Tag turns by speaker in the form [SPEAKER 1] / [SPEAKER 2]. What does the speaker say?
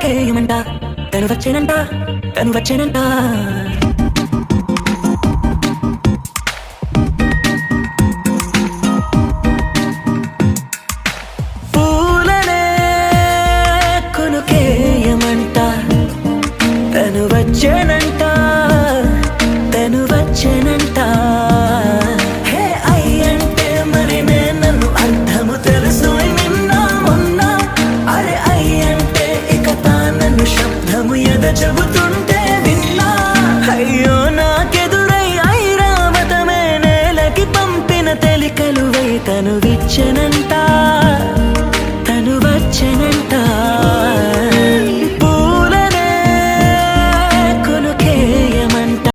[SPEAKER 1] కొనుకేయమంట తను వచ్చేనంట తను వచ్చేనంట పూలనే కొనుకేయమంట తను వచ్చేనంట తను వచ్చేనంట హే అయ్యంటే మరి నన్ను అర్థము తెలుసు నిన్న మొన్న అరే అయ్యంటే ఇక తానన్ను శబ్దము ఎద చెబుతుంటే విన్నా అయ్యో నాకెదురై ఐరావతమే నేలకి పంపిన తెలికలువై తను విచ్చనంట